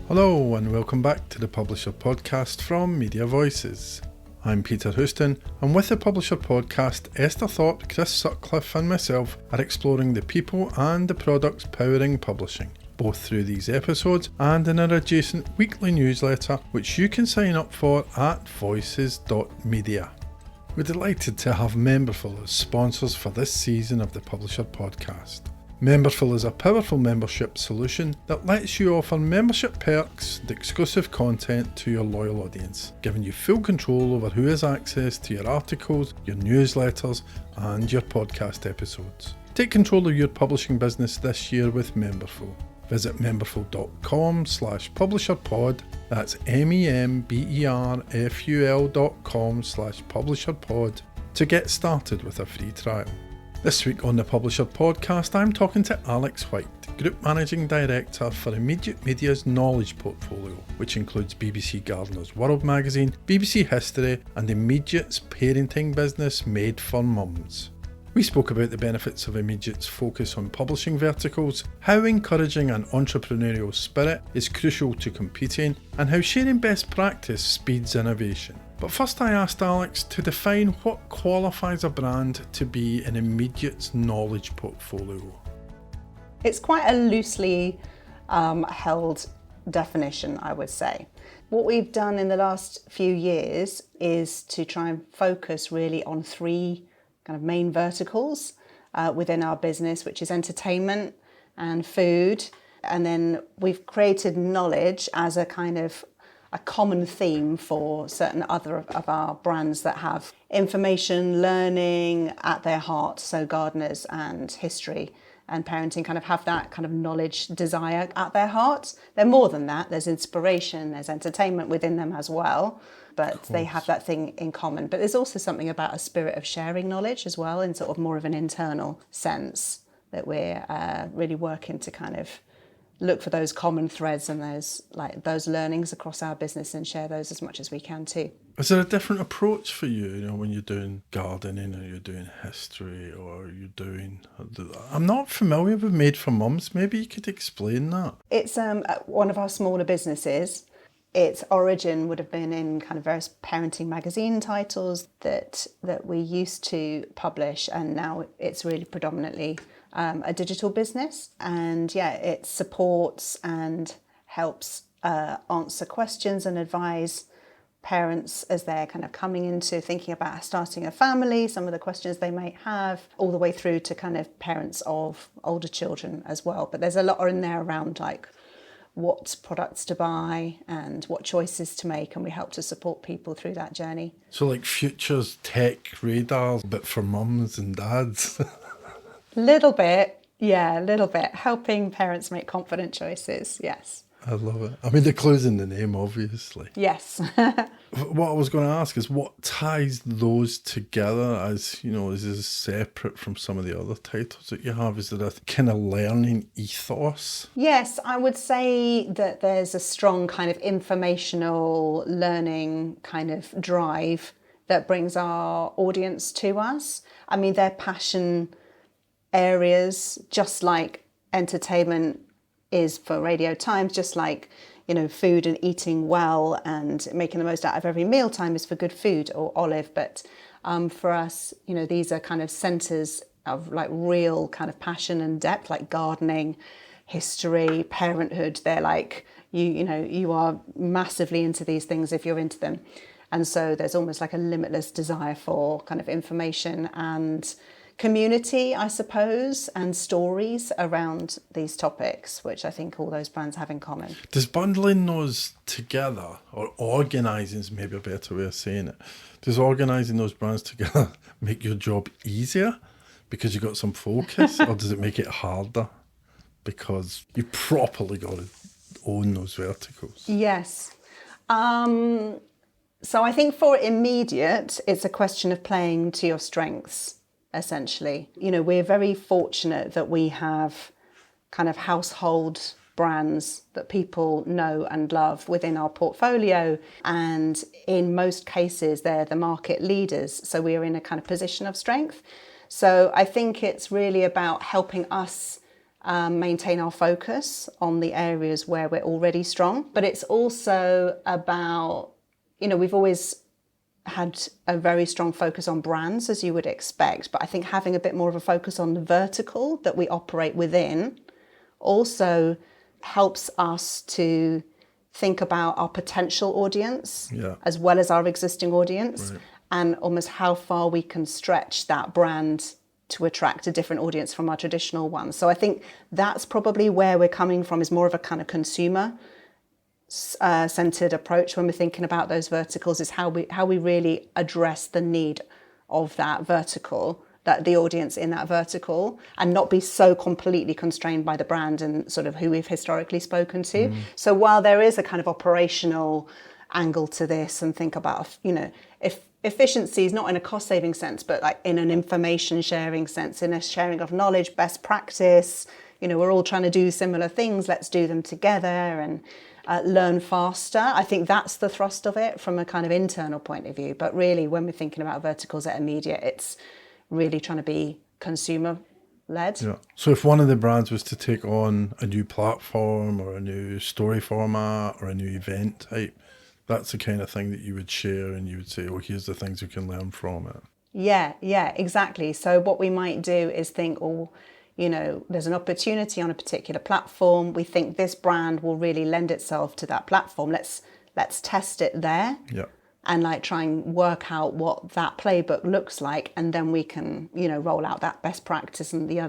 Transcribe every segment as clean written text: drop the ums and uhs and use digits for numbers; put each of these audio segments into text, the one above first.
Hello and welcome back to the Publisher Podcast from Media Voices. I'm Peter Houston, and with the Publisher Podcast, Esther Thorpe, Chris Sutcliffe and myself are exploring the people and the products powering publishing, both through these episodes and in our adjacent weekly newsletter, which you can sign up for at voices.media. We're delighted to have Memberful as sponsors for this season of the Publisher Podcast. Memberful is a powerful membership solution that lets you offer membership perks and exclusive content to your loyal audience, giving you full control over who has access to your articles, your newsletters, and your podcast episodes. Take control of your publishing business this year with Memberful. Visit memberful.com/publisherpod, that's memberful.com/publisherpod to get started with a free trial. This week on the Publisher Podcast, I'm talking to Alex White, Group Managing Director for Immediate Media's knowledge portfolio, which includes BBC Gardener's World magazine, BBC History, and Immediate's parenting business MadeForMums. We spoke about the benefits of Immediate's focus on publishing verticals, how encouraging an entrepreneurial spirit is crucial to competing, and how sharing best practice speeds innovation. But first I asked Alex to define what qualifies a brand to be in Immediate's knowledge portfolio. It's quite a loosely held definition, I would say. What we've done in the last few years is to try and focus really on three kind of main verticals within our business, which is entertainment and food. And then we've created knowledge as a kind of a common theme for certain other of our brands that have information, learning at their heart. So gardeners and history and parenting kind of have that kind of knowledge desire at their heart. They're more than that. There's inspiration, there's entertainment within them as well, but they have that thing in common. But there's also something about a spirit of sharing knowledge as well, in sort of more of an internal sense that we're really working to kind of look for those common threads and those learnings across our business and share those as much as we can too. Is there a different approach for you, when you're doing gardening or you're doing history or you're doing... I'm not familiar with MadeForMums. Maybe you could explain that. It's one of our smaller businesses. Its origin would have been in kind of various parenting magazine titles that we used to publish, and now it's really predominantly a digital business. And it supports and helps answer questions and advise parents as they're kind of coming into thinking about starting a family, some of the questions they might have, all the way through to kind of parents of older children as well. But there's a lot in there around like what products to buy and what choices to make, and we help to support people through that journey. So like Future's tech radar, but for mums and dads. Little bit, helping parents make confident choices, yes. I love it. I mean, the clue's in the name, obviously. Yes. What I was going to ask is what ties those together as, is this separate from some of the other titles that you have? Is there a kind of learning ethos? Yes, I would say that there's a strong kind of informational learning kind of drive that brings our audience to us. I mean, their passion areas, just like entertainment is for Radio Times, just like food and eating well and making the most out of every mealtime is for Good Food or Olive. But for us, these are kind of centres of like real kind of passion and depth, like gardening, history, parenthood. They're like you are massively into these things if you're into them, and so there's almost like a limitless desire for kind of information and community, I suppose, and stories around these topics, which I think all those brands have in common. Does bundling those together, or organising is maybe a better way of saying it, does organising those brands together make your job easier because you got some focus, or does it make it harder because you properly got to own those verticals? Yes. So I think for Immediate, it's a question of playing to your strengths. Essentially, we're very fortunate that we have kind of household brands that people know and love within our portfolio, and in most cases they're the market leaders, so we're in a kind of position of strength. So I think it's really about helping us maintain our focus on the areas where we're already strong. But it's also about, we've always had a very strong focus on brands, as you would expect, but I think having a bit more of a focus on the vertical that we operate within also helps us to think about our potential audience as well as our existing audience, and almost how far we can stretch that brand to attract a different audience from our traditional one. So I think that's probably where we're coming from, is more of a kind of consumer centered approach when we're thinking about those verticals, is how we really address the need of that vertical, that the audience in that vertical, and not be so completely constrained by the brand and sort of who we've historically spoken to. So while there is a kind of operational angle to this, and think about, if efficiency is not in a cost saving sense, but like in an information sharing sense, in a sharing of knowledge, best practice, we're all trying to do similar things, let's do them together and learn faster. I think that's the thrust of it from a kind of internal point of view. But really, when we're thinking about verticals at Immediate, it's really trying to be consumer led. Yeah. So if one of the brands was to take on a new platform or a new story format or a new event type, that's the kind of thing that you would share, and you would say, oh, here's the things we can learn from it. Yeah, exactly. So what we might do is think, there's an opportunity on a particular platform. We think this brand will really lend itself to that platform. Let's test it there. Yeah. And try and work out what that playbook looks like, and then we can, roll out that best practice, and the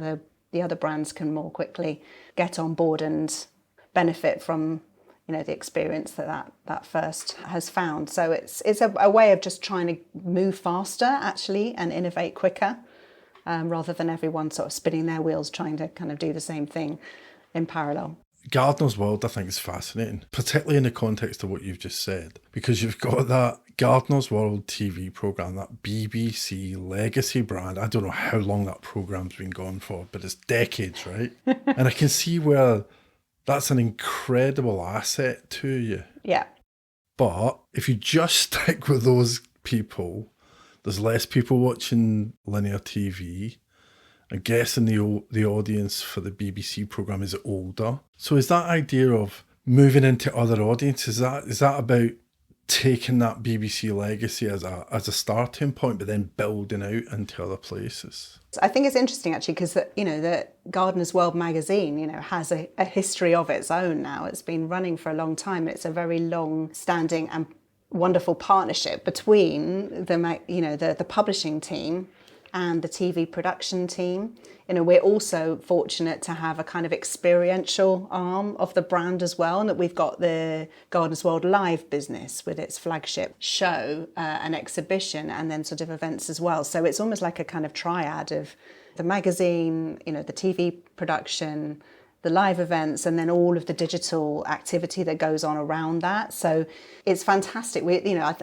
other brands can more quickly get on board and benefit from, the experience that first has found. So it's a way of just trying to move faster, actually, and innovate quicker, rather than everyone sort of spinning their wheels trying to kind of do the same thing in parallel. Gardener's World, I think, is fascinating, particularly in the context of what you've just said, because you've got that Gardener's World TV programme, that BBC legacy brand. I don't know how long that programme's been going for, but it's decades, right? And I can see where that's an incredible asset to you. Yeah. But if you just stick with those people, there's less people watching linear TV. I'm guessing the audience for the BBC programme is older. So is that idea of moving into other audiences, is that about taking that BBC legacy as a starting point, but then building out into other places? I think it's interesting, actually, because the Gardener's World magazine, has a history of its own now. It's been running for a long time. It's a very long-standing and wonderful partnership between the publishing team and the TV production team. We're also fortunate to have a kind of experiential arm of the brand as well, and that we've got the Gardener's World Live business with its flagship show, an exhibition, and then sort of events as well. So it's almost like a kind of triad of the magazine, the TV production, the live events, and then all of the digital activity that goes on around that. So it's fantastic.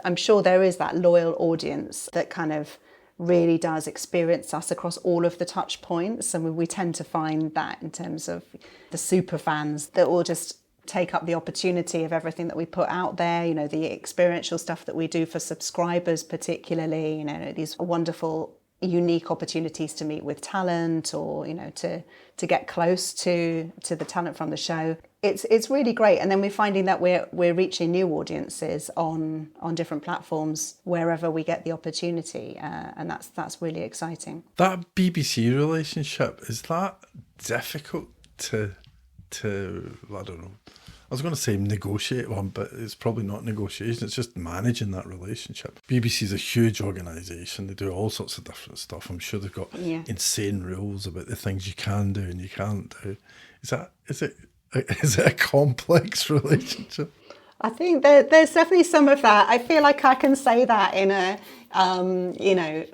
I'm sure there is that loyal audience that kind of really does experience us across all of the touch points. And we tend to find that in terms of the super fans that will just take up the opportunity of everything that we put out there, the experiential stuff that we do for subscribers particularly, these wonderful unique opportunities to meet with talent, or to get close to the talent from the show. It's really great. And then we're finding that we're reaching new audiences on different platforms wherever we get the opportunity, and that's really exciting. That BBC relationship, is that difficult to I don't know, I was going to say negotiate one, but it's probably not negotiation. It's just managing that relationship. BBC is a huge organisation. They do all sorts of different stuff. I'm sure they've got insane rules about the things you can do and you can't do. Is it a complex relationship? I think there's definitely some of that. I feel like I can say that in a,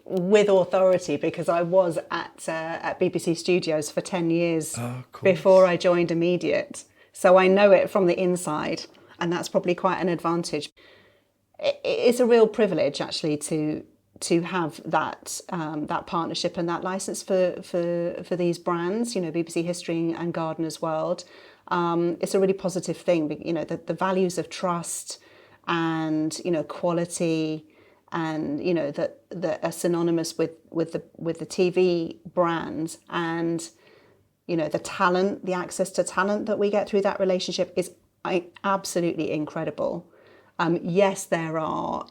with authority, because I was at BBC Studios for 10 years before I joined Immediate. So I know it from the inside, and that's probably quite an advantage. It's a real privilege, actually, to have that partnership and that license for these brands, BBC History and Gardener's World. It's a really positive thing, the values of trust and quality, and that are synonymous with the TV brands, and the talent, the access to talent that we get through that relationship is absolutely incredible. Yes, there are,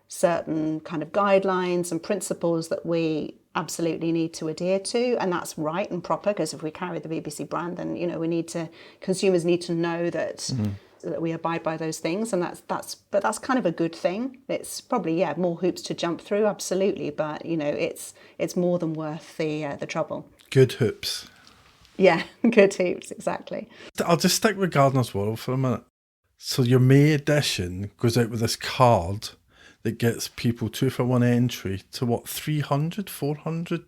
certain kind of guidelines and principles that we absolutely need to adhere to, and that's right and proper, because if we carry the BBC brand, then consumers need to know that that we abide by those things, and that's kind of a good thing. It's probably more hoops to jump through, absolutely, but it's more than worth the trouble. Good hoops. Yeah, good hoops, exactly. I'll just stick with Gardener's World for a minute. So your May edition goes out with this card that gets people 2-for-1 entry to 300, 400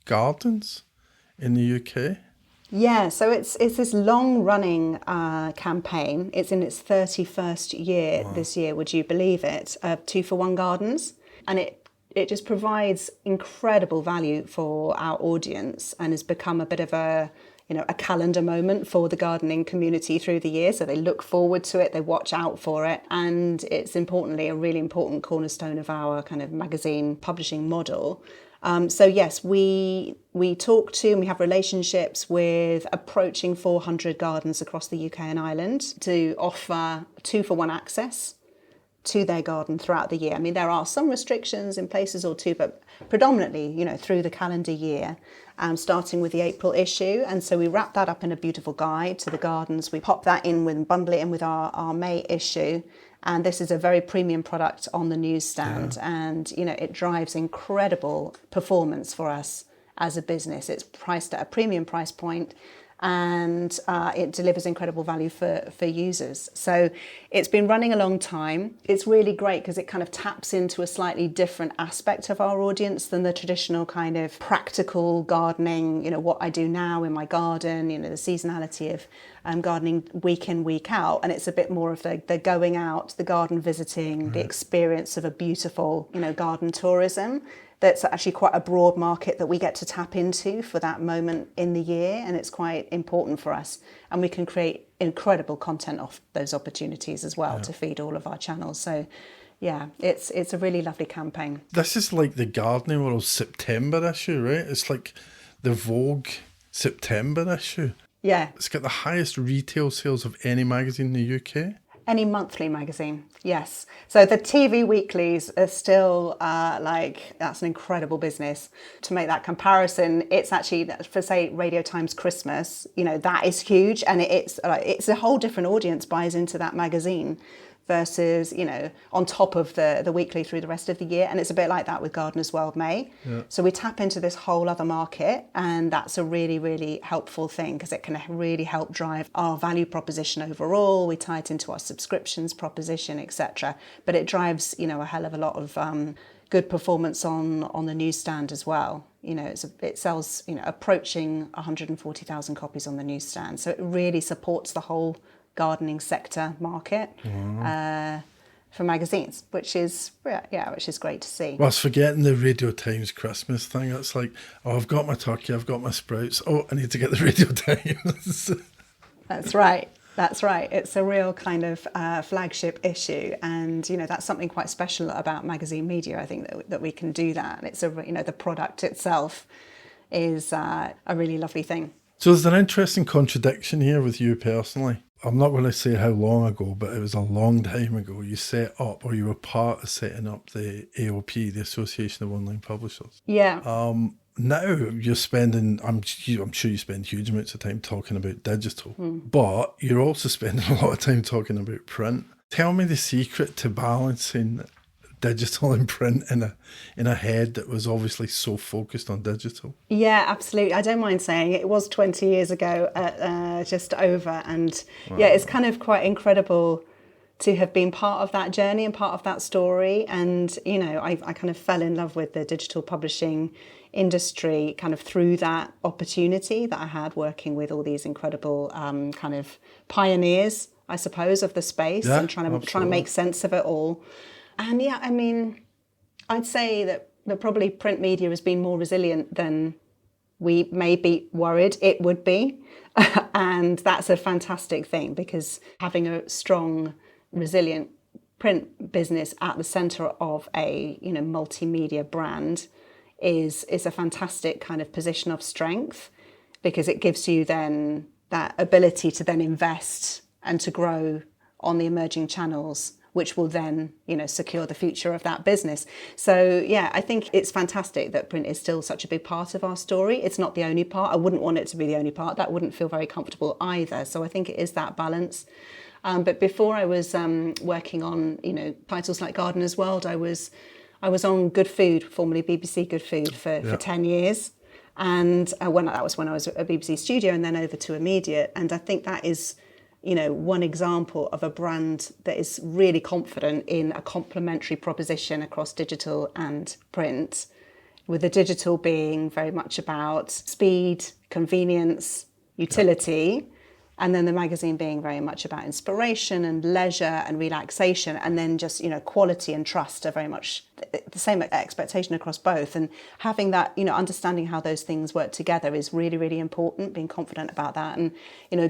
gardens in the UK? Yeah, so it's this long-running campaign. It's in its 31st year this year, would you believe it, of 2-for-1 gardens. And it just provides incredible value for our audience and has become a bit of a calendar moment for the gardening community through the year. So they look forward to it, they watch out for it. And it's importantly a really important cornerstone of our kind of magazine publishing model. So yes, we talk to and we have relationships with approaching 400 gardens across the UK and Ireland to offer 2-for-1 access to their garden throughout the year. I mean, there are some restrictions in places or two, but predominantly, through the calendar year, starting with the April issue. And so we wrap that up in a beautiful guide to the gardens. We pop that in and bundle it in with our May issue. And this is a very premium product on the newsstand. Yeah. And, it drives incredible performance for us as a business. It's priced at a premium price point, and it delivers incredible value for users. So it's been running a long time. It's really great because it kind of taps into a slightly different aspect of our audience than the traditional kind of practical gardening, what I do now in my garden, the seasonality of gardening week in, week out. And it's a bit more of the going out, the garden visiting, the experience of a beautiful, garden tourism. That's actually quite a broad market that we get to tap into for that moment in the year, and it's quite important for us. And we can create incredible content off those opportunities as well to feed all of our channels. So, yeah, it's a really lovely campaign. This is like the Gardening World September issue, right? It's like the Vogue September issue. Yeah. It's got the highest retail sales of any magazine in the UK. Any monthly magazine, yes. So the TV weeklies are still that's an incredible business. To make that comparison, it's actually, for say Radio Times Christmas, that is huge, and it's a whole different audience buys into that magazine versus, on top of the weekly through the rest of the year. And it's a bit like that with Gardener's World May. Yeah. So we tap into this whole other market, and that's a really, really helpful thing because it can really help drive our value proposition overall. We tie it into our subscriptions proposition, etc. But it drives, a hell of a lot of good performance on the newsstand as well. It sells, approaching 140,000 copies on the newsstand. So it really supports the whole gardening sector market for magazines, which is great to see. Well, I was forgetting the Radio Times Christmas thing. It's like, I've got my turkey, I've got my sprouts. Oh, I need to get the Radio Times. That's right. It's a real kind of flagship issue, and that's something quite special about magazine media. I think that we can do that. And it's the product itself is a really lovely thing. So there's an interesting contradiction here with you personally. I'm not going to say how long ago, but it was a long time ago. You set up, or you were part of setting up the AOP, the Association of Online Publishers. Yeah. Now you're spending, I'm sure you spend huge amounts of time talking about digital, but you're also spending a lot of time talking about print. Tell me the secret to balancing digital and print in a head that was obviously so focused on digital. Yeah, absolutely. I don't mind saying it was 20 years ago, just over. And yeah, it's kind of quite incredible to have been part of that journey and part of that story. And, I kind of fell in love with the digital publishing industry kind of through that opportunity that I had working with all these incredible kind of pioneers, I suppose, of the space, and trying to make sense of it all. And yeah, I mean, I'd say that probably print media has been more resilient than we may be worried it would be. And that's a fantastic thing, because having a strong, resilient print business at the centre of a multimedia brand is a fantastic kind of position of strength. because it gives you then that ability to then invest and to grow on the emerging channels, which will then, secure the future of that business. So yeah, I think it's fantastic that print is still such a big part of our story. It's not the only part. I wouldn't want it to be the only part. That wouldn't feel very comfortable either. So I think it is that balance. But before I was working on, titles like Gardener's World, I was on Good Food, formerly BBC Good Food, for 10 years. And that was when I was at BBC Studio and then over to Immediate. And I think that is, one example of a brand that is really confident in a complementary proposition across digital and print, with the digital being very much about speed, convenience, utility, and then the magazine being very much about inspiration and leisure and relaxation, and then just, quality and trust are very much the same expectation across both. And having that, understanding how those things work together is really, really important, being confident about that. And,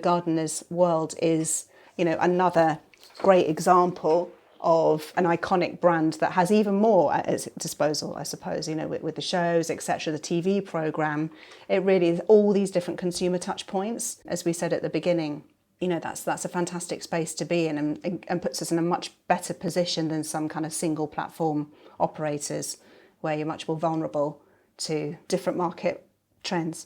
Gardener's World is, another great example of an iconic brand that has even more at its disposal, I suppose, with the shows, etc., the TV programme. It really is all these different consumer touch points. As we said at the beginning, that's a fantastic space to be in, and puts us in a much better position than some kind of single platform operators where you're much more vulnerable to different market trends.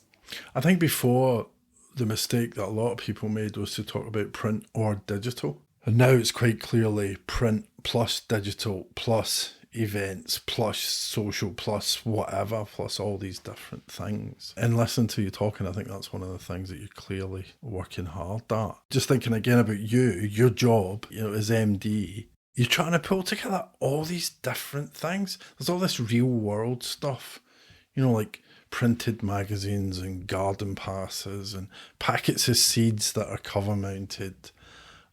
I think before, the mistake that a lot of people made was to talk about print or digital. And now it's quite clearly print plus digital plus events plus social plus whatever, plus all these different things. And listening to you talking, I think that's one of the things that you're clearly working hard at. Just thinking again about your job, as MD, you're trying to pull together all these different things. There's all this real world stuff, like printed magazines and garden passes and packets of seeds that are cover mounted.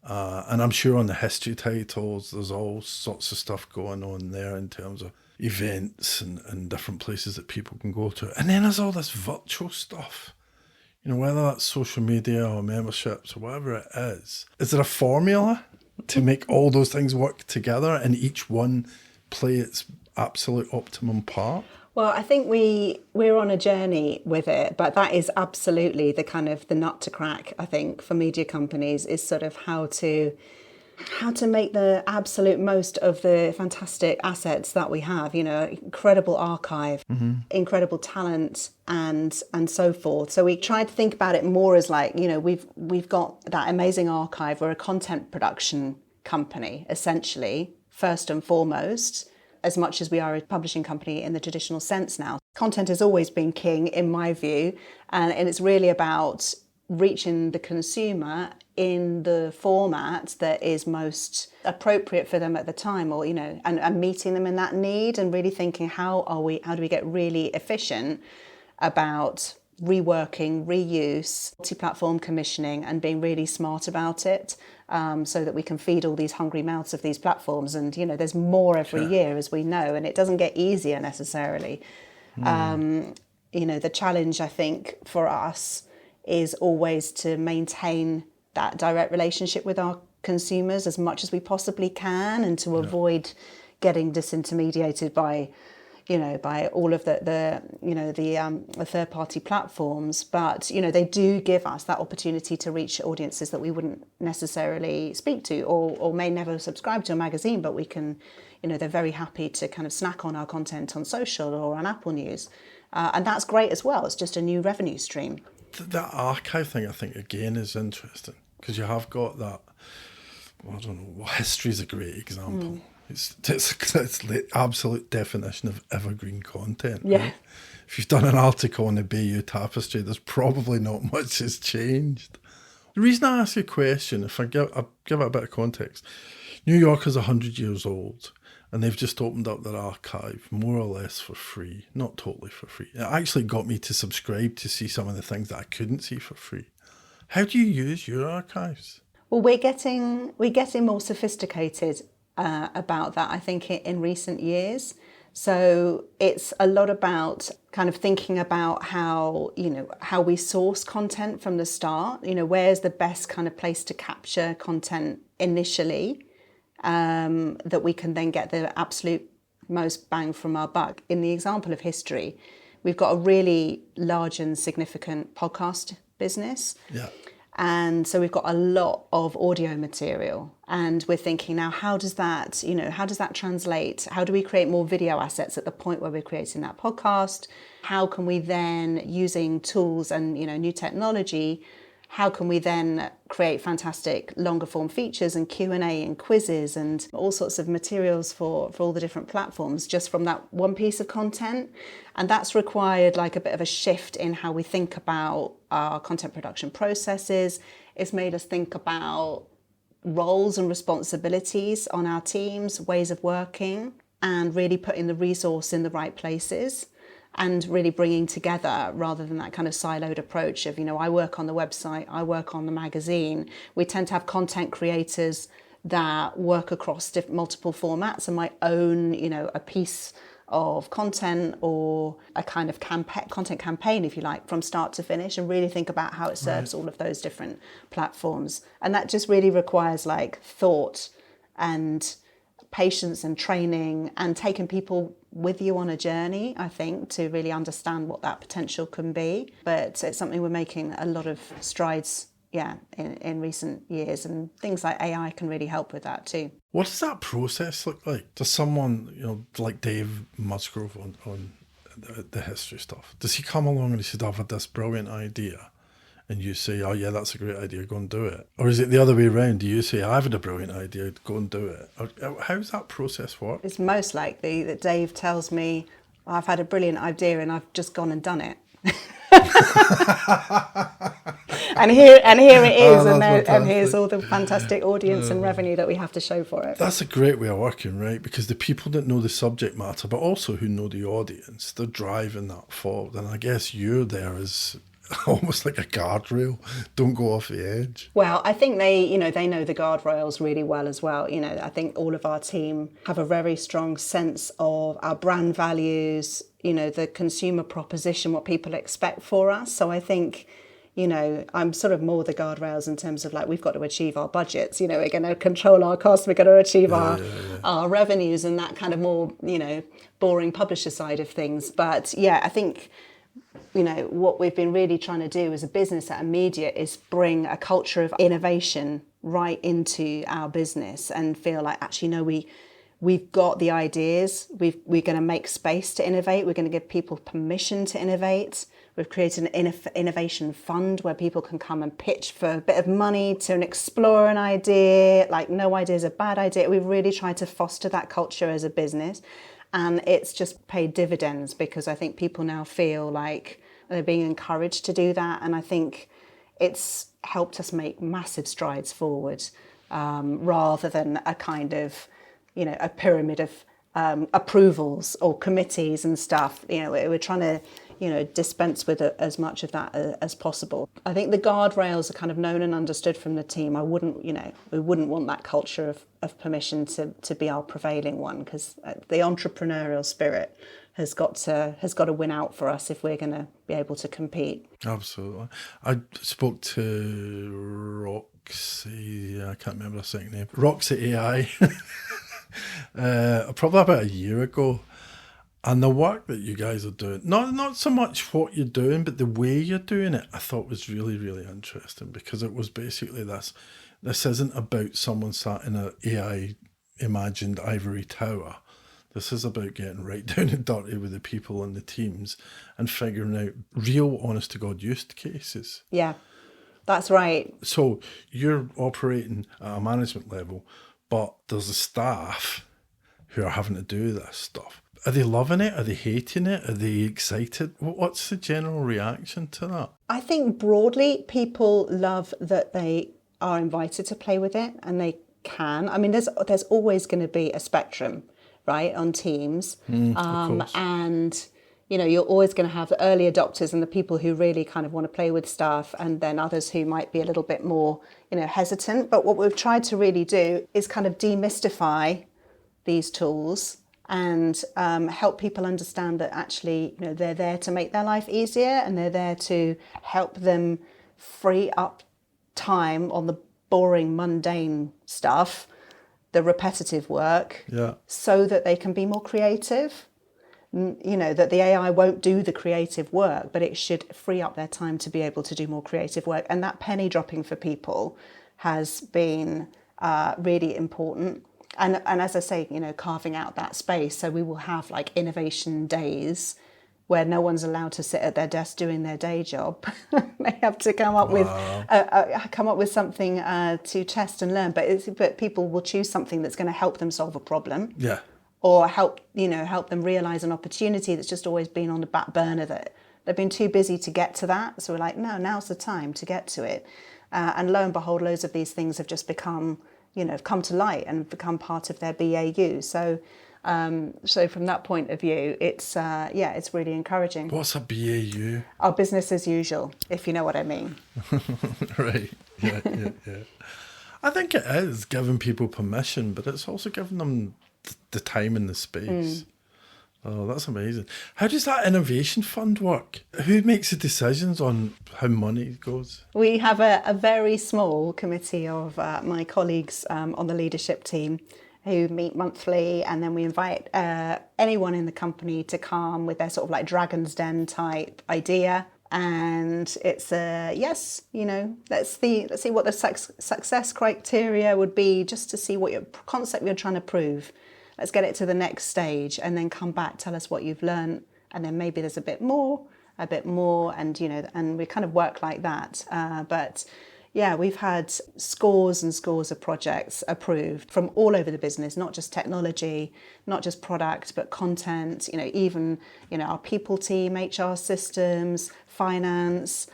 And I'm sure on the history titles, there's all sorts of stuff going on there in terms of events and different places that people can go to. And then there's all this virtual stuff, whether that's social media or memberships or whatever it is. Is there a formula to make all those things work together and each one play its absolute optimum part? Well, I think we're on a journey with it, but that is absolutely the kind of the nut to crack, I think, for media companies, is sort of how to make the absolute most of the fantastic assets that we have, incredible archive, incredible talent and so forth. So we try to think about it more as like, we've got that amazing archive. We're a content production company, essentially, first and foremost, as much as we are a publishing company in the traditional sense now. Content has always been king, in my view, and it's really about reaching the consumer in the format that is most appropriate for them at the time, or and meeting them in that need, and really thinking how do we get really efficient about reworking, reuse, multi-platform commissioning, and being really smart about it, so that we can feed all these hungry mouths of these platforms. And there's more every year, as we know, and it doesn't get easier necessarily. The challenge, I think, for us is always to maintain that direct relationship with our consumers as much as we possibly can, and to avoid getting disintermediated by all of the third-party platforms. But they do give us that opportunity to reach audiences that we wouldn't necessarily speak to, or may never subscribe to a magazine, but we can, they're very happy to kind of snack on our content on social or on Apple News, and that's great as well. It's just a new revenue stream. That archive thing, I think, again, is interesting, because you have got that. I don't know. History's a great example. It's the absolute definition of evergreen content. Yeah. Right? If you've done an article on the Bayeux Tapestry, there's probably not much has changed. The reason I ask you a question, if I give it a bit of context, New York is 100 years old, and they've just opened up their archive more or less for free, not totally for free. It actually got me to subscribe to see some of the things that I couldn't see for free. How do you use your archives? Well, we're getting more sophisticated about that, I think, in recent years. So it's a lot about kind of thinking about how we source content from the start. Where's the best kind of place to capture content initially, that we can then get the absolute most bang from our buck. In the example of history, we've got a really large and significant podcast business. Yeah. And so we've got a lot of audio material, and we're thinking now, how does that translate? How do we create more video assets at the point where we're creating that podcast? How can we then, using tools and new technology, how can we then create fantastic longer form features and Q&A and quizzes and all sorts of materials for all the different platforms just from that one piece of content? And that's required like a bit of a shift in how we think about our content production processes. It's made us think about roles and responsibilities on our teams, ways of working, and really putting the resource in the right places. And really bringing together, rather than that kind of siloed approach of, I work on the website, I work on the magazine. We tend to have content creators that work across multiple formats and might own, a piece of content or a kind of content campaign, if you like, from start to finish, and really think about how it serves all of those different platforms. And that just really requires like thought and patience and training and taking people with you on a journey, I think, to really understand what that potential can be. But it's something we're making a lot of strides, in recent years, and things like AI can really help with that too. What does that process look like? Does someone, like Dave Musgrove on the history stuff, does he come along and he says, I've had this brilliant idea, and you say, oh yeah, that's a great idea, go and do it? Or is it the other way around? Do you say, I've had a brilliant idea, go and do it? Or how does that process work? It's most likely that Dave tells me, I've had a brilliant idea and I've just gone and done it. and here it is, and here's all the fantastic audience and revenue that we have to show for it. That's a great way of working, right? Because the people that know the subject matter, but also who know the audience, they're driving that forward. And I guess you're there as almost like a guardrail. Don't go off the edge. Well, I think they know the guardrails really well as well. I think all of our team have a very strong sense of our brand values, the consumer proposition, what people expect for us. So I think, I'm sort of more the guardrails in terms of like, we've got to achieve our budgets, we're going to control our costs, we're going to achieve our revenues, and that kind of more, boring publisher side of things. But I think, what we've been really trying to do as a business at immediate is bring a culture of innovation right into our business and feel like, actually, no, we've got the ideas. We're going to make space to innovate. We're going to give people permission to innovate. We've created an innovation fund where people can come and pitch for a bit of money to explore an idea. Like, no idea is a bad idea. We've really tried to foster that culture as a business. And it's just paid dividends, because I think people now feel like they're being encouraged to do that. And I think it's helped us make massive strides forward, rather than a kind of, a pyramid of approvals or committees and stuff. We're trying to, dispense with as much of that as possible. I think the guardrails are kind of known and understood from the team. We wouldn't want that culture of permission to be our prevailing one, because the entrepreneurial spirit has got to win out for us if we're going to be able to compete. Absolutely. I spoke to Roxy, I can't remember her second name, Roxy AI, probably about a year ago. And the work that you guys are doing, not so much what you're doing, but the way you're doing it, I thought was really, really interesting, because it was basically this isn't about someone sat in an AI imagined ivory tower. This is about getting right down and dirty with the people and the teams and figuring out real, honest-to-God use cases. Yeah, that's right. So you're operating at a management level, but there's a staff who are having to do this stuff. Are they loving it? Are they hating it? Are they excited? What's the general reaction to that? I think broadly people love that they are invited to play with it, and they can. I mean, there's always going to be a spectrum, right, on teams. And, you're always going to have the early adopters and the people who really kind of want to play with stuff, and then others who might be a little bit more, hesitant. But what we've tried to really do is kind of demystify these tools and help people understand that actually, they're there to make their life easier, and they're there to help them free up time on the boring, mundane stuff, the repetitive work, so that they can be more creative. that the AI won't do the creative work, but it should free up their time to be able to do more creative work. And that penny dropping for people has been really important. And as I say, carving out that space. So we will have like innovation days where no one's allowed to sit at their desk doing their day job. They have to come up with something to test and learn. But people will choose something that's going to help them solve a problem. Yeah. Or help them realize an opportunity that's just always been on the back burner, that they've been too busy to get to that. So we're like, no, now's the time to get to it. And lo and behold, loads of these things have just become, come to light and become part of their BAU. So from that point of view, it's really encouraging. What's a BAU? Our business as usual, if you know what I mean. Right. Yeah. I think it is giving people permission, but it's also giving them the time and the space. Oh, that's amazing. How does that innovation fund work? Who makes the decisions on how money goes? We have a very small committee of my colleagues on the leadership team who meet monthly, and then we invite anyone in the company to come with their sort of like Dragon's Den type idea. And it's let's see what the success criteria would be, just to see what your concept you're trying to prove. Let's get it to the next stage, and then come back, tell us what you've learned, and then maybe there's a bit more, and and we kind of work like that. But yeah, we've had scores and scores of projects approved from all over the business, not just technology, not just product, but content, even, our people team, HR systems, finance,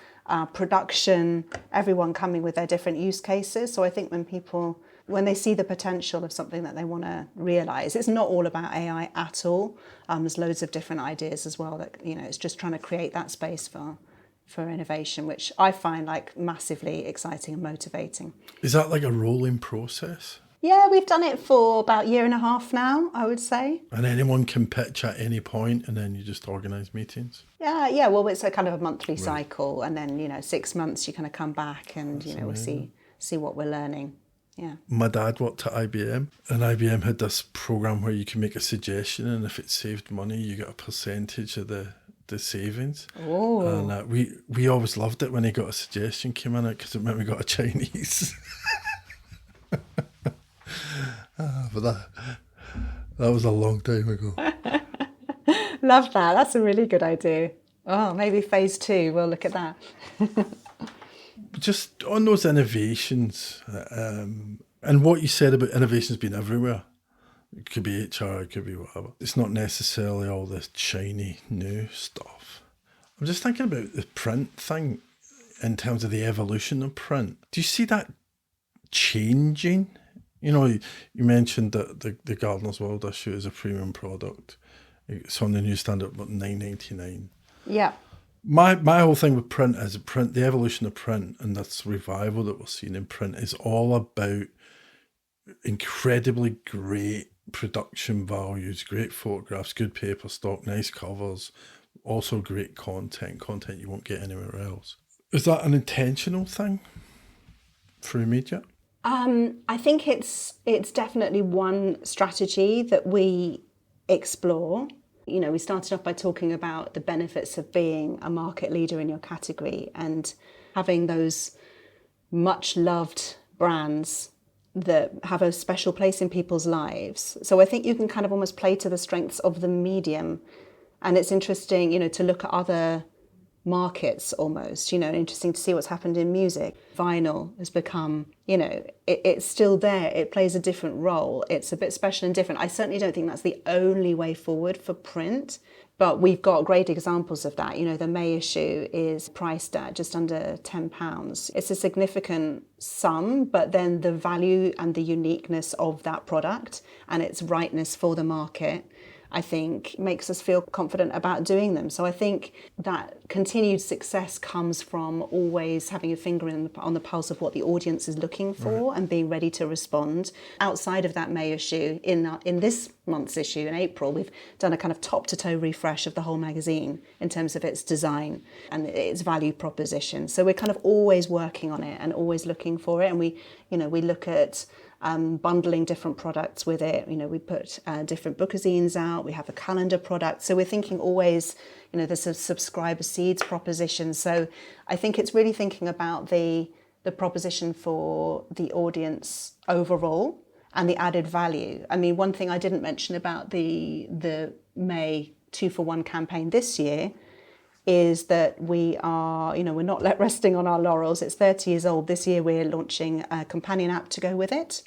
production, everyone coming with their different use cases. So I think when they see the potential of something that they want to realise, it's not all about AI at all. There's loads of different ideas as well that, it's just trying to create that space for innovation, which I find like massively exciting and motivating. Is that like a rolling process? Yeah, we've done it for about a year and a half now, I would say. And anyone can pitch at any point, and then you just organise meetings? Yeah. Well, it's a kind of a monthly cycle, and then 6 months you kind of come back and we'll see what we're learning. Yeah. My dad worked at IBM, and IBM had this program where you can make a suggestion, and if it saved money, you get a percentage of the savings. Oh. And we always loved it when he got a suggestion came in it, because it meant we got a Chinese. But that was a long time ago. Love that. That's a really good idea. Oh, maybe phase 2, we'll look at that. Just on those innovations, and what you said about innovations being everywhere. It could be HR, it could be whatever. It's not necessarily all this shiny new stuff. I'm just thinking about the print thing in terms of the evolution of print. Do you see that changing? You mentioned that the Gardener's World issue is a premium product. It's on the newsstand at about $9.99. Yeah. My whole thing with print is the evolution of print, and this revival that we're seeing in print is all about incredibly great production values, great photographs, good paper stock, nice covers, also great content you won't get anywhere else. Is that an intentional thing through media? I think it's definitely one strategy that we explore. We started off by talking about the benefits of being a market leader in your category and having those much loved brands that have a special place in people's lives. So I think you can kind of almost play to the strengths of the medium. And it's interesting, to look at other markets almost, interesting to see what's happened in music. Vinyl has become, it's still there. It plays a different role. It's a bit special and different. I certainly don't think that's the only way forward for print, but we've got great examples of that. The May issue is priced at just under £10. It's a significant sum, but then the value and the uniqueness of that product and its rightness for the market, I think, makes us feel confident about doing them. So I think that continued success comes from always having a finger on the pulse of what the audience is looking for, and being ready to respond. Outside of that May issue, in this month's issue, in April, we've done a kind of top-to-toe refresh of the whole magazine in terms of its design and its value proposition. So we're kind of always working on it and always looking for it. And we look at bundling different products with it. We put different bookazines out. We have a calendar product. So we're thinking always, there's a subscriber seeds proposition. So I think it's really thinking about the proposition for the audience overall and the added value. I mean, one thing I didn't mention about the May 2-for-1 campaign this year is that we are, we're not resting on our laurels. It's 30 years old. This year we're launching a companion app to go with it.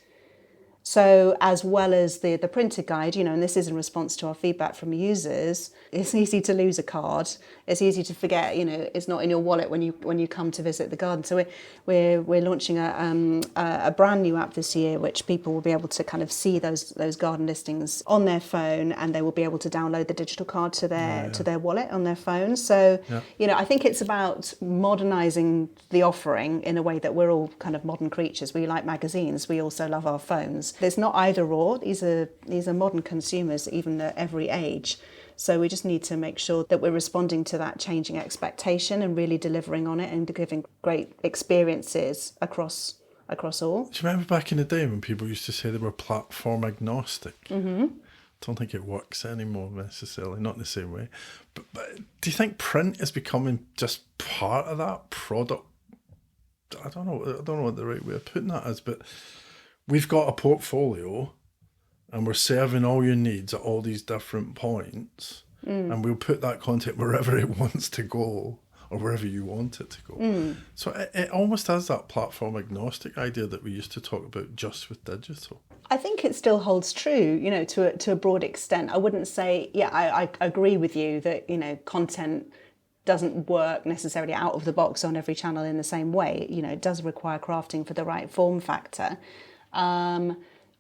So as well as the printed guide, and this is in response to our feedback from users, it's easy to lose a card. It's easy to forget, it's not in your wallet when you come to visit the garden. So we're launching a brand new app this year, which people will be able to kind of see those garden listings on their phone, and they will be able to download the digital card to their wallet on their phone. So, I think it's about modernizing the offering in a way that we're all kind of modern creatures. We like magazines. We also love our phones. There's not either or. These are modern consumers, even at every age. So we just need to make sure that we're responding to that changing expectation and really delivering on it and giving great experiences across all. Do you remember back in the day when people used to say they were platform agnostic? Mm-hmm. I don't think it works anymore necessarily, not in the same way. But do you think print is becoming just part of that product? I don't know what the right way of putting that is, but we've got a portfolio and we're serving all your needs at all these different points, and we'll put that content wherever it wants to go or wherever you want it to go. So it almost has that platform agnostic idea that we used to talk about just with digital. I think it still holds true, to a broad extent. I wouldn't say, I agree with you that, content doesn't work necessarily out of the box on every channel in the same way. It does require crafting for the right form factor.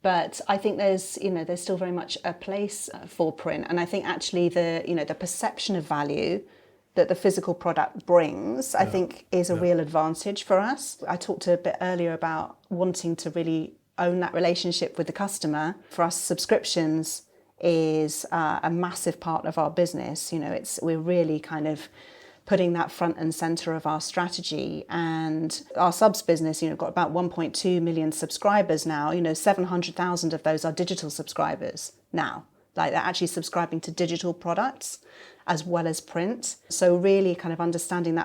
But I think there's still very much a place for print. And I think actually the perception of value that the physical product brings, I think is a real advantage for us. I talked a bit earlier about wanting to really own that relationship with the customer. For us, subscriptions is a massive part of our business. We're really kind of putting that front and center of our strategy. And our subs business, got about 1.2 million subscribers now. 700,000 of those are digital subscribers now. Like, they're actually subscribing to digital products as well as print. So really kind of understanding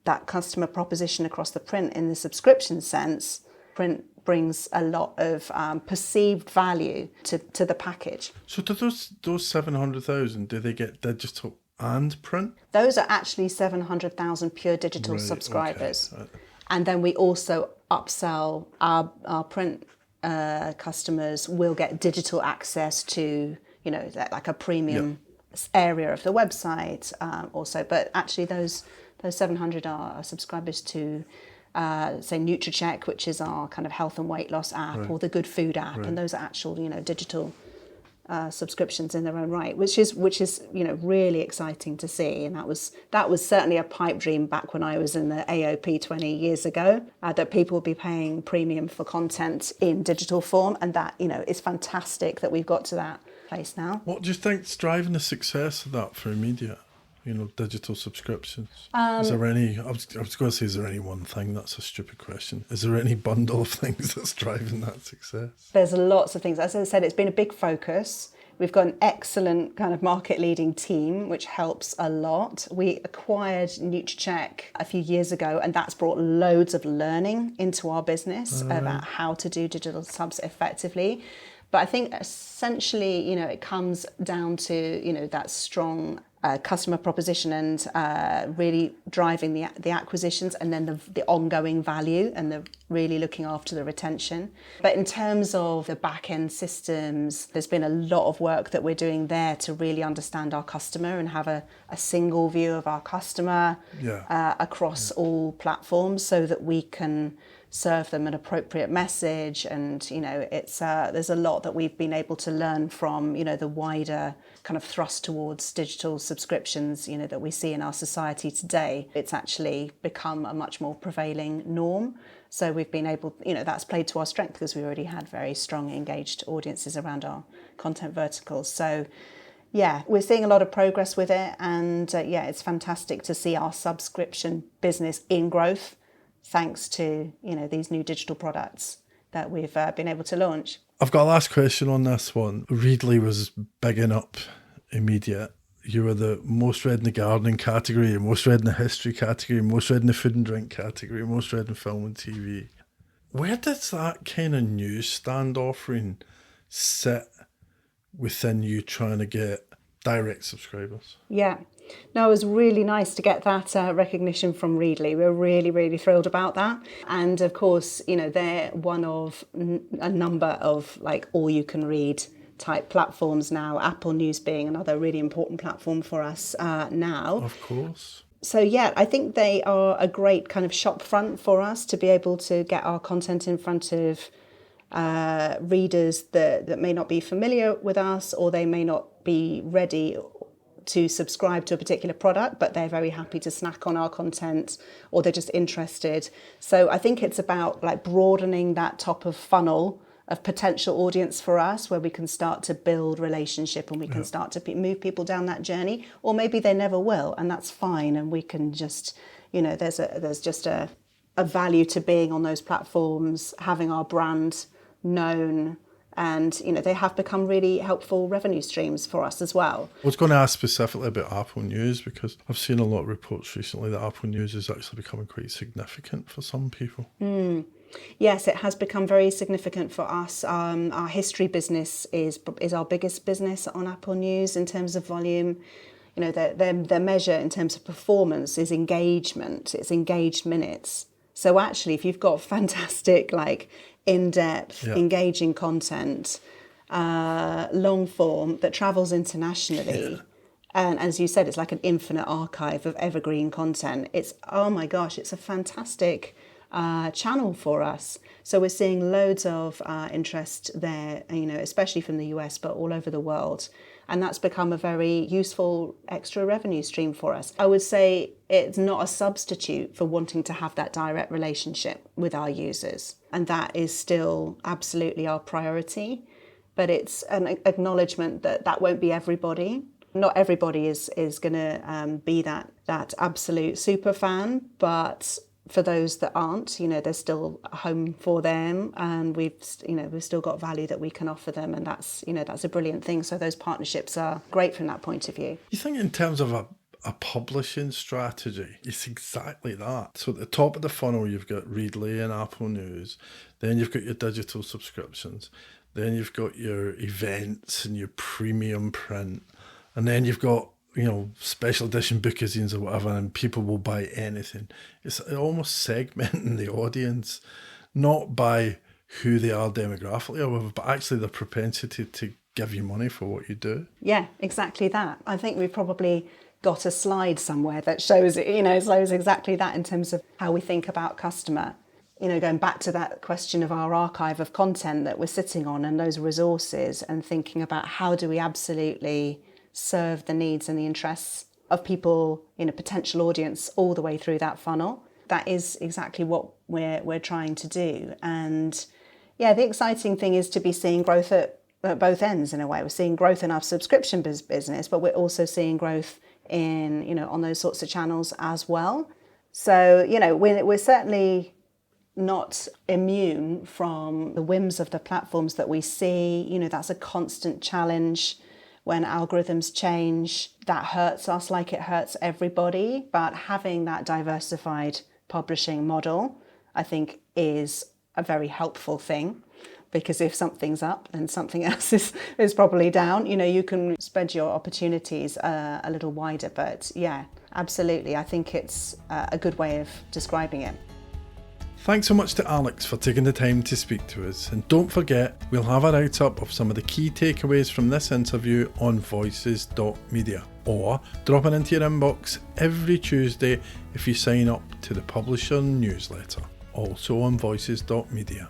that customer proposition across the print in the subscription sense. Print brings a lot of perceived value to the package. So do those 700,000, do they get digital and print? Those are actually 700,000 pure digital subscribers. Okay. And then we also upsell our print customers will get digital access to, like a premium area of the website also. But actually those 700 are subscribers to say NutriCheck, which is our kind of health and weight loss app, or the Good Food app. And those are actual, digital subscriptions in their own right, which is really exciting to see. And that was certainly a pipe dream back when I was in the AOP 20 years ago, that people would be paying premium for content in digital form, and that it's fantastic that we've got to that place now. What do you think's driving the success of that for media? Digital subscriptions. Is there any? I was going to say, is there any one thing? That's a stupid question. Is there any bundle of things that's driving that success? There's lots of things. As I said, it's been a big focus. We've got an excellent kind of market-leading team, which helps a lot. We acquired NutriCheck a few years ago, and that's brought loads of learning into our business about how to do digital subs effectively. But I think essentially, it comes down to, that strong customer proposition and really driving the acquisitions, and then the ongoing value and the really looking after the retention. But in terms of the back-end systems, there's been a lot of work that we're doing there to really understand our customer and have a single view of our customer across all platforms, so that we can serve them an appropriate message. And it's there's a lot that we've been able to learn from the wider kind of thrust towards digital subscriptions that we see in our society today. It's actually become a much more prevailing norm. So we've been able, that's played to our strength because we already had very strong engaged audiences around our content verticals. So we're seeing a lot of progress with it, and it's fantastic to see our subscription business in growth, thanks to these new digital products that we've been able to launch. I've got a last question on this one. Readly was bigging up immediate. You were the most read in the gardening category, most read in the history category, most read in the food and drink category, most read in film and TV. Where does that kind of newsstand offering sit within you trying to get direct subscribers? Yeah. No, it was really nice to get that recognition from Readly. We're really, really thrilled about that. And of course, they're one of a number of like all you can read type platforms now, Apple News being another really important platform for us now. Of course. So yeah, I think they are a great kind of shop front for us to be able to get our content in front of readers that may not be familiar with us, or they may not be ready to subscribe to a particular product, but they're very happy to snack on our content, or they're just interested. So I think it's about like broadening that top of funnel of potential audience for us, where we can start to build relationship and we can start to move people down that journey, or maybe they never will, and that's fine. And we can just, there's just a value to being on those platforms, having our brand known, and they have become really helpful revenue streams for us as well. I was going to ask specifically about Apple News, because I've seen a lot of reports recently that Apple News is actually becoming quite significant for some people. Yes, it has become very significant for us. Our history business is our biggest business on Apple News in terms of volume. Their measure in terms of performance is engagement. It's engaged minutes. So actually, if you've got fantastic, like in-depth, engaging content, long form that travels internationally, and as you said, it's like an infinite archive of evergreen content. It's a fantastic channel for us. So we're seeing loads of interest there, especially from the US, but all over the world. And that's become a very useful extra revenue stream for us. I would say it's not a substitute for wanting to have that direct relationship with our users. And that is still absolutely our priority. But it's an acknowledgement that won't be everybody. Not everybody is going to be that absolute super fan, but for those that aren't, there's still a home for them, and we've still got value that we can offer them, and that's a brilliant thing. So those partnerships are great from that point of view. You think in terms of a publishing strategy, it's exactly that. So at the top of the funnel, you've got Readly and Apple News, then you've got your digital subscriptions, then you've got your events and your premium print, and then you've got special edition bookazines or whatever, and people will buy anything. It's almost segmenting the audience, not by who they are demographically or whatever, but actually their propensity to give you money for what you do. Yeah, exactly that. I think we've probably got a slide somewhere that shows exactly that in terms of how we think about customer. Going back to that question of our archive of content that we're sitting on and those resources, and thinking about how do we absolutely serve the needs and the interests of people in a potential audience all the way through that funnel. That is exactly what we're trying to do. And yeah, the exciting thing is to be seeing growth at both ends in a way. We're seeing growth in our subscription business, but we're also seeing growth in, on those sorts of channels as well. So, we're certainly not immune from the whims of the platforms that we see. That's a constant challenge. When algorithms change, that hurts us like it hurts everybody. But having that diversified publishing model, I think, is a very helpful thing, because if something's up, then something else is probably down. You can spread your opportunities a little wider. But yeah, absolutely. I think it's a good way of describing it. Thanks so much to Alex for taking the time to speak to us. And don't forget, we'll have a write-up of some of the key takeaways from this interview on voices.media, or drop it into your inbox every Tuesday if you sign up to the Publisher newsletter, also on voices.media.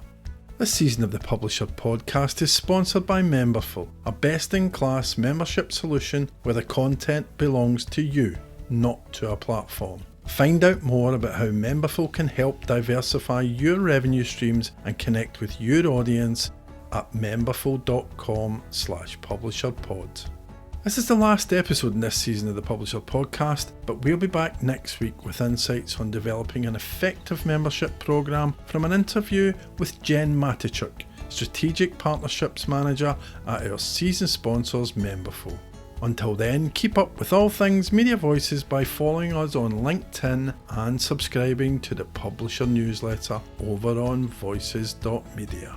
This season of the Publisher podcast is sponsored by Memberful, a best-in-class membership solution where the content belongs to you, not to a platform. Find out more about how Memberful can help diversify your revenue streams and connect with your audience at memberful.com/publisherpod. This is the last episode in this season of the Publisher Podcast, but we'll be back next week with insights on developing an effective membership programme from an interview with Jen Matichuk, Strategic Partnerships Manager at our season sponsors Memberful. Until then, keep up with all things Media Voices by following us on LinkedIn and subscribing to the Publisher newsletter over on voices.media.